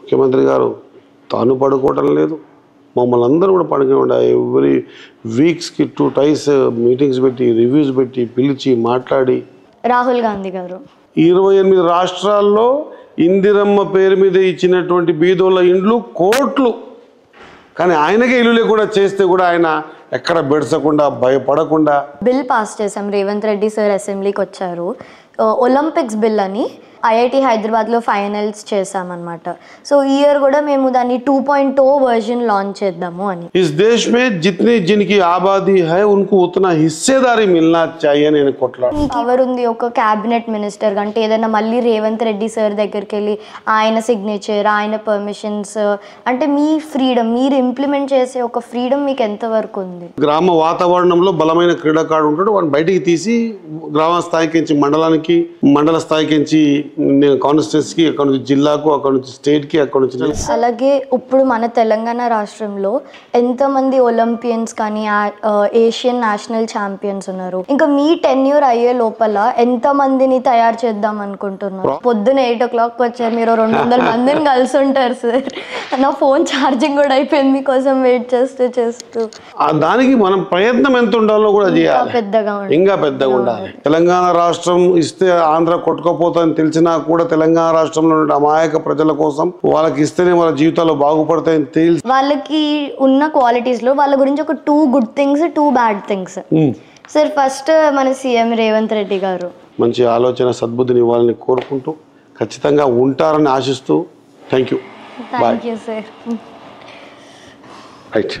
ముఖ్యమంత్రి గారు తాను పడుకోవటం లేదు, మమ్మల్ని అందరూ కూడా పడుకుని ఎవ్రీ వీక్స్కి 2 times మీటింగ్స్ పెట్టి రివ్యూస్ పెట్టి పిలిచి మాట్లాడి. రాహుల్ గాంధీ గారు 28 రాష్ట్రాల్లో ఇందిరమ్మ పేరు మీద ఇచ్చినటువంటి బీదోళ్ళ ఇండ్లు కోట్లు, కానీ ఆయనకే ఇల్లు లేకుండా చేస్తే కూడా ఆయన ఎక్కడ బెడసకుండా భయపడకుండా బిల్ పాస్ చేసాం. రేవంత్ రెడ్డి సార్ అసెంబ్లీకి వచ్చారు. ఒలింపిక్స్ బిల్ అని ఐఐటి హైదరాబాద్లో ఫైనల్స్ చేసామన్నమాట. సో ఈ ఇయర్ కూడా మేము దాన్ని 2.0 వర్జన్ లాంచ్ చేద్దాము అని. इस देश में जितनी जिनकी आबादी है उनको उतना हिस्सेदारी मिलना चाहिए నేను కొట్లాడు. పవర్ ఉంది ఒక క్యాబినెట్ మినిస్టర్ అంటే ఏదైనా మళ్ళీ రేవంత్ రెడ్డి సార్ దగ్గరికి వెళ్ళి ఆయన సిగ్నేచర్, ఆయన పర్మిషన్స్, అంటే మీ ఫ్రీడమ్ మీరు ఇంప్లిమెంట్ చేసే ఒక ఫ్రీడమ్ మీకు ఎంతవరకు ఉంది? గ్రామ వాతావరణంలో బలమైన క్రీడాకారుడు ఉంటాడు, వాడిని బయటికి తీసి గ్రామ స్థాయికి నుంచి మండలానికి, మండల స్థాయికి నుంచి కాన్స్టిట్యూన్సీకి, అక్కడ నుంచి జిల్లాకు, అక్కడ నుంచి స్టేట్కి, అక్కడ నుంచి. అలాగే ఇప్పుడు మన తెలంగాణ రాష్ట్రంలో ఎంతమంది ఒలింపియన్స్ కానీ ఏషియన్ నేషనల్ ఛాంపియన్స్ ఉన్నారు. ఇంకా మీ టెన్యూర్ అయ్యే లోపల ఎంతమందిని తయారు చేద్దాం అనుకుంటున్నారు? పొద్దున 8 o'clock వచ్చారు, మీరు 200 మందిని కలిసి ఉంటారు సార్. నా ఫోన్ ఛార్జింగ్ కూడా అయిపోయింది మీకోసం వెయిట్ చేస్తూ. దానికి మనం ప్రయత్నం ఎంత ఉండాలో కూడా చేయాలి, ఇంకా పెద్దగా ఉండాలి. తెలంగాణ రాష్ట్రం ఇస్తే ఆంధ్ర కొట్టుకోపోతుందని తెలిసినా కూడా తెలంగాణ రాష్ట్రంలో అమాయక ప్రజల కోసం వాళ్ళకి ఇస్తేనే వాళ్ళ జీవితాలు బాగుపడతాయని తెలిసి వాళ్ళకి ఉన్న క్వాలిటీస్ లో వాళ్ళ గురించి ఒక 2 good things 2 bad things. Sir first మన సీఎం రేవంత్ రెడ్డి గారు మంచి ఆలోచన సద్బుద్ధిని ఇవ్వాలని కోరుకుంటూ ఖచ్చితంగా ఉంటారని ఆశిస్తూ థ్యాంక్ యూ సార్. రైట్.